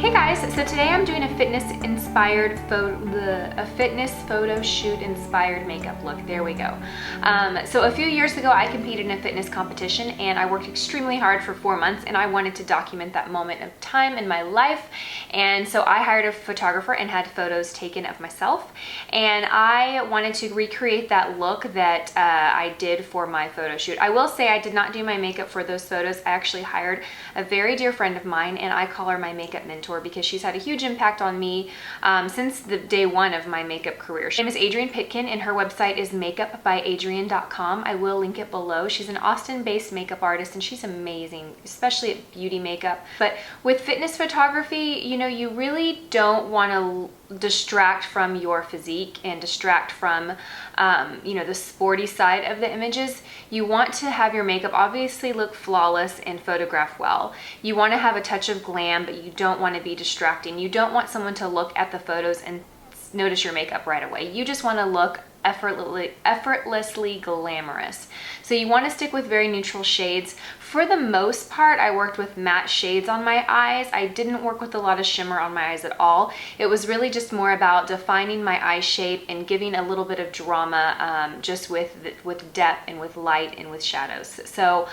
Hey guys, so today I'm doing a fitness photo shoot inspired makeup look. There we go. So a few years ago I competed in a fitness competition and I worked extremely hard for 4 months and I wanted to document that moment of time in my life. And so I hired a photographer and had photos taken of myself. And I wanted to recreate that look that I did for my photo shoot. I will say I did not do my makeup for those photos. I actually hired a very dear friend of mine and I call her my makeup mentor because she's had a huge impact on me since the day one of my makeup career. Her name is Adrienne Pitkin and her website is makeupbyadrienne.com. I will link it below. She's an Austin-based makeup artist and she's amazing, especially at beauty makeup. But with fitness photography, you know, you really don't want to distract from your physique and distract from you know, the sporty side of the images. You want to have your makeup obviously look flawless and photograph well. You want to have a touch of glam, but you don't want to be distracting. You don't want someone to look at the photos and notice your makeup right away. You just want to look effortlessly glamorous. So you want to stick with very neutral shades. For the most part, I worked with matte shades on my eyes. I didn't work with a lot of shimmer on my eyes at all. It was really just more about defining my eye shape and giving a little bit of drama just with depth and with light and with shadows. So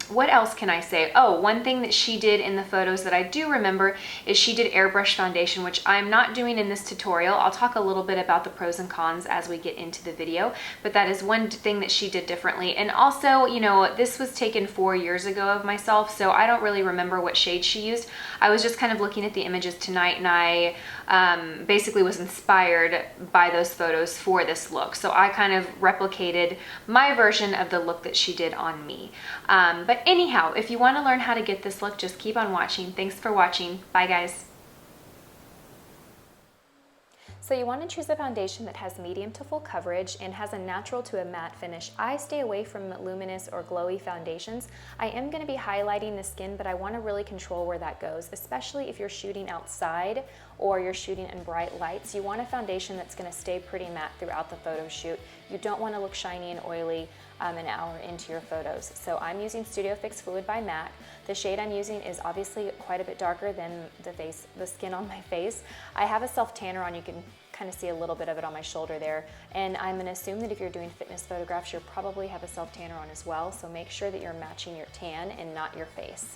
what else can I say? Oh, one thing that she did in the photos that I do remember is she did airbrush foundation, which I'm not doing in this tutorial. I'll talk a little bit about the pros and cons as we get into the video, but that is one thing that she did differently. And also, you know, this was taken 4 years ago of myself, so I don't really remember what shade she used. I was just kind of looking at the images tonight and I basically was inspired by those photos for this look. So I kind of replicated my version of the look that she did on me. But anyhow, if you want to learn how to get this look, just keep on watching. Thanks for watching. Bye guys. So you want to choose a foundation that has medium to full coverage and has a natural to a matte finish. I stay away from luminous or glowy foundations. I am going to be highlighting the skin, but I want to really control where that goes, especially if you're shooting outside or you're shooting in bright lights. You want a foundation that's going to stay pretty matte throughout the photo shoot. You don't want to look shiny and oily an hour into your photos. So I'm using Studio Fix Fluid by MAC. The shade I'm using is obviously quite a bit darker than the skin on my face. I have a self tanner on. You can kind of see a little bit of it on my shoulder there. And I'm going to assume that if you're doing fitness photographs, you'll probably have a self tanner on as well. So make sure that you're matching your tan and not your face.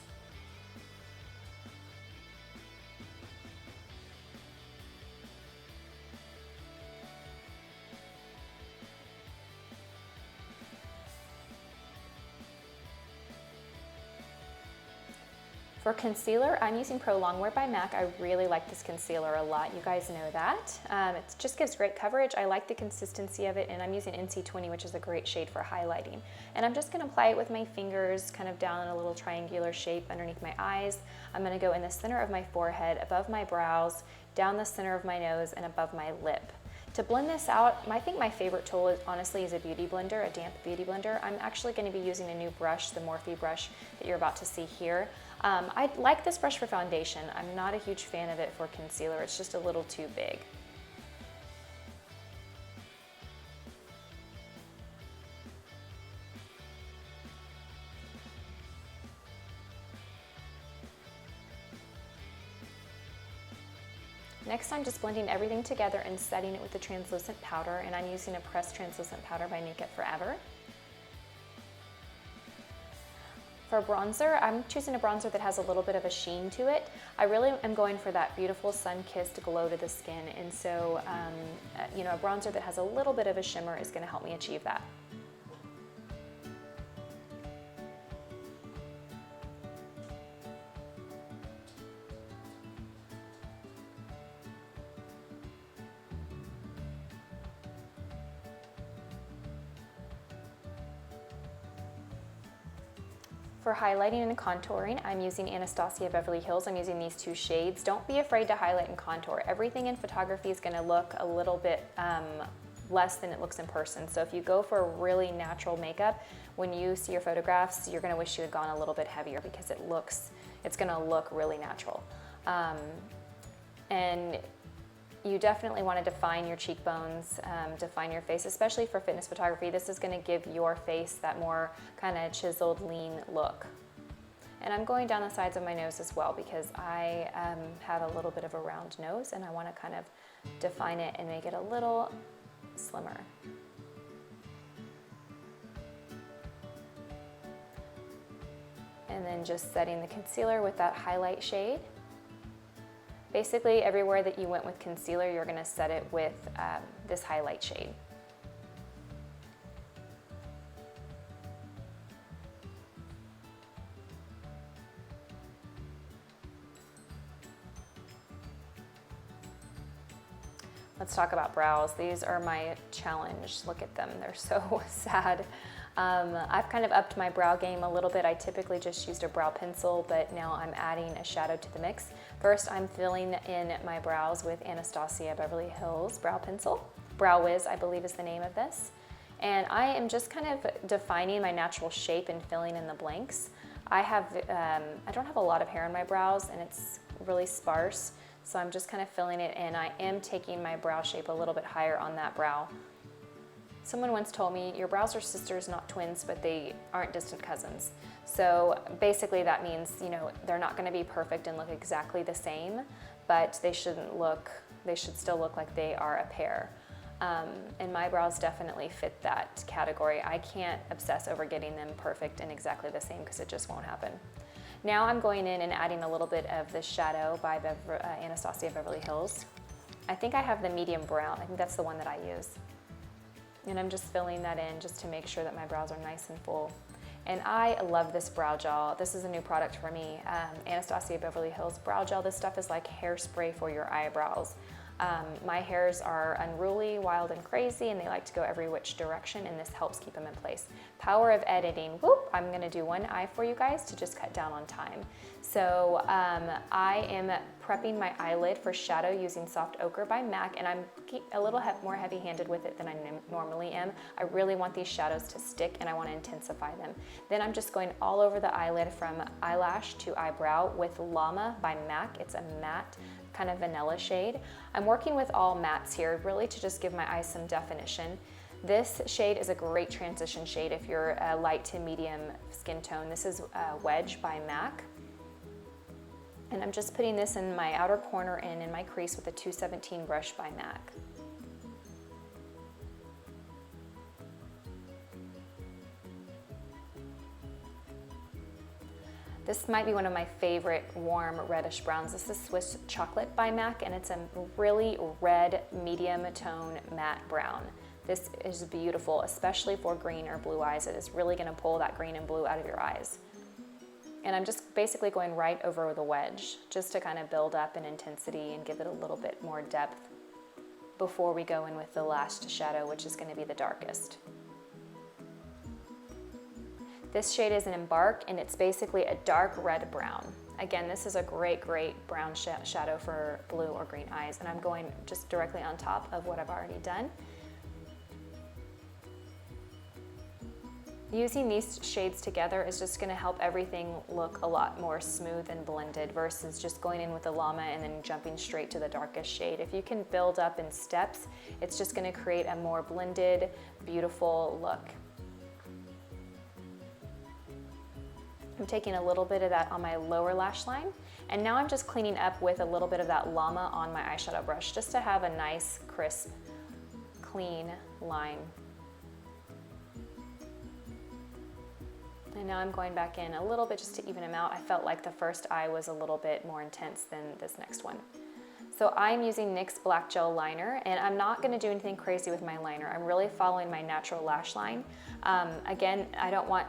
For concealer, I'm using Pro Longwear by MAC. I really like this concealer a lot. You guys know that. It just gives great coverage. I like the consistency of it, and I'm using NC20, which is a great shade for highlighting. And I'm just gonna apply it with my fingers, kind of down in a little triangular shape underneath my eyes. I'm gonna go in the center of my forehead, above my brows, down the center of my nose, and above my lip. To blend this out, I think my favorite tool is honestly a beauty blender, a damp beauty blender. I'm actually going to be using a new brush, the Morphe brush that you're about to see here. I like this brush for foundation. I'm not a huge fan of it for concealer. It's just a little too big. Next, I'm just blending everything together and setting it with the translucent powder, and I'm using a pressed translucent powder by Make It Forever. For bronzer, I'm choosing a bronzer that has a little bit of a sheen to it. I really am going for that beautiful sun-kissed glow to the skin, and so you know, a bronzer that has a little bit of a shimmer is going to help me achieve that. For highlighting and contouring, I'm using Anastasia Beverly Hills. I'm using these two shades. Don't be afraid to highlight and contour. Everything in photography is going to look a little bit less than it looks in person. So if you go for really natural makeup, when you see your photographs, you're going to wish you had gone a little bit heavier because it's going to look really natural. And you definitely want to define your cheekbones, define your face, especially for fitness photography. This is going to give your face that more kind of chiseled, lean look. And I'm going down the sides of my nose as well because I have a little bit of a round nose and I want to kind of define it and make it a little slimmer. And then just setting the concealer with that highlight shade. Basically, everywhere that you went with concealer, you're going to set it with this highlight shade. Let's talk about brows. These are my challenge. Look at them, they're so sad. I've kind of upped my brow game a little bit. I typically just used a brow pencil, but now I'm adding a shadow to the mix. First, I'm filling in my brows with Anastasia Beverly Hills Brow Pencil. Brow Wiz, I believe, is the name of this. And I am just kind of defining my natural shape and filling in the blanks. I don't have a lot of hair on my brows and it's really sparse. So I'm just kind of filling it in. I am taking my brow shape a little bit higher on that brow. Someone once told me, your brows are sisters, not twins, but they aren't distant cousins. So basically that means, you know, they're not gonna be perfect and look exactly the same, but they should still look like they are a pair. And my brows definitely fit that category. I can't obsess over getting them perfect and exactly the same because it just won't happen. Now I'm going in and adding a little bit of the shadow by Anastasia Beverly Hills. I think I have the medium brown. I think that's the one that I use. And I'm just filling that in just to make sure that my brows are nice and full. And I love this brow gel. This is a new product for me. Anastasia Beverly Hills Brow Gel. This stuff is like hairspray for your eyebrows. My hairs are unruly, wild, and crazy, and they like to go every which direction, and this helps keep them in place. Power of editing. Whoop, I'm gonna do one eye for you guys to just cut down on time. So I am prepping my eyelid for shadow using Soft Ochre by MAC, and I'm a little more heavy-handed with it than I normally am. I really want these shadows to stick, and I want to intensify them. Then I'm just going all over the eyelid from eyelash to eyebrow with Llama by MAC. It's a matte kind of vanilla shade. I'm working with all mattes here really to just give my eyes some definition. This shade is a great transition shade if you're a light to medium skin tone. This is Wedge by MAC. And I'm just putting this in my outer corner and in my crease with a 217 brush by MAC. This might be one of my favorite warm reddish browns. This is Swiss Chocolate by MAC, and it's a really red medium tone matte brown. This is beautiful, especially for green or blue eyes. It is really gonna pull that green and blue out of your eyes. And I'm just basically going right over the wedge, just to kind of build up an intensity and give it a little bit more depth before we go in with the last shadow, which is gonna be the darkest. This shade is an Embark, and it's basically a dark red brown. Again, this is a great brown shadow for blue or green eyes, and I'm going just directly on top of what I've already done. Using these shades together is just gonna help everything look a lot more smooth and blended versus just going in with the Llama and then jumping straight to the darkest shade. If you can build up in steps, it's just gonna create a more blended, beautiful look. I'm taking a little bit of that on my lower lash line, and now I'm just cleaning up with a little bit of that Llama on my eyeshadow brush just to have a nice, crisp, clean line. And now I'm going back in a little bit just to even them out. I felt like the first eye was a little bit more intense than this next one. So I'm using NYX Black Gel Liner, and I'm not gonna do anything crazy with my liner. I'm really following my natural lash line. Again, I don't want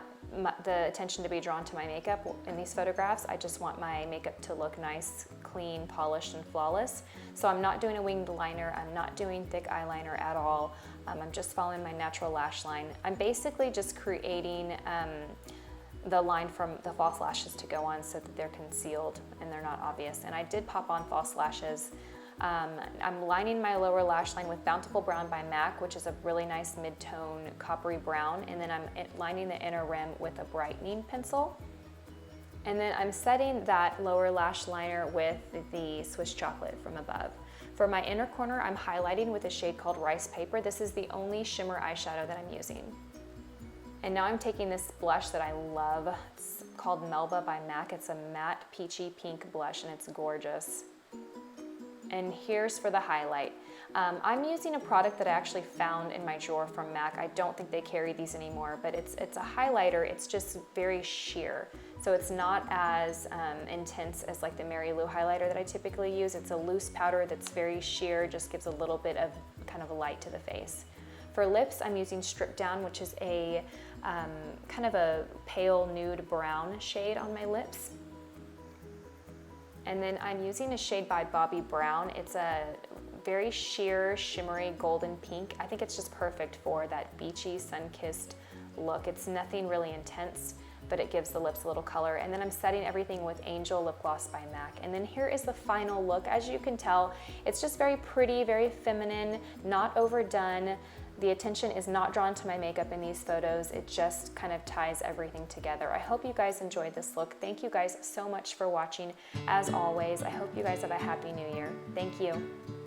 the attention to be drawn to my makeup in these photographs. I just want my makeup to look nice, clean, polished, and flawless. So I'm not doing a winged liner. I'm not doing thick eyeliner at all. I'm just following my natural lash line. I'm basically just creating the line from the false lashes to go on so that they're concealed and they're not obvious. And I did pop on false lashes. I'm lining my lower lash line with Bountiful Brown by MAC, which is a really nice mid-tone coppery brown, and then I'm lining the inner rim with a brightening pencil. And then I'm setting that lower lash liner with the Swiss Chocolate from above. For my inner corner, I'm highlighting with a shade called Rice Paper. This is the only shimmer eyeshadow that I'm using. And now I'm taking this blush that I love. It's called Melba by MAC. It's a matte peachy pink blush and it's gorgeous. And here's for the highlight. I'm using a product that I actually found in my drawer from MAC. I don't think they carry these anymore, but it's a highlighter. It's just very sheer. So it's not as intense as like the Mary Lou highlighter that I typically use. It's a loose powder that's very sheer, just gives a little bit of kind of light to the face. For lips, I'm using Strip Down, which is a kind of a pale nude brown shade on my lips. And then I'm using a shade by Bobbi Brown. It's a very sheer, shimmery golden pink. I think it's just perfect for that beachy, sun-kissed look. It's nothing really intense, but it gives the lips a little color. And then I'm setting everything with Angel Lip Gloss by MAC. And then here is the final look. As you can tell, it's just very pretty, very feminine, not overdone. The attention is not drawn to my makeup in these photos. It just kind of ties everything together. I hope you guys enjoyed this look. Thank you guys so much for watching. As always, I hope you guys have a happy new year. Thank you.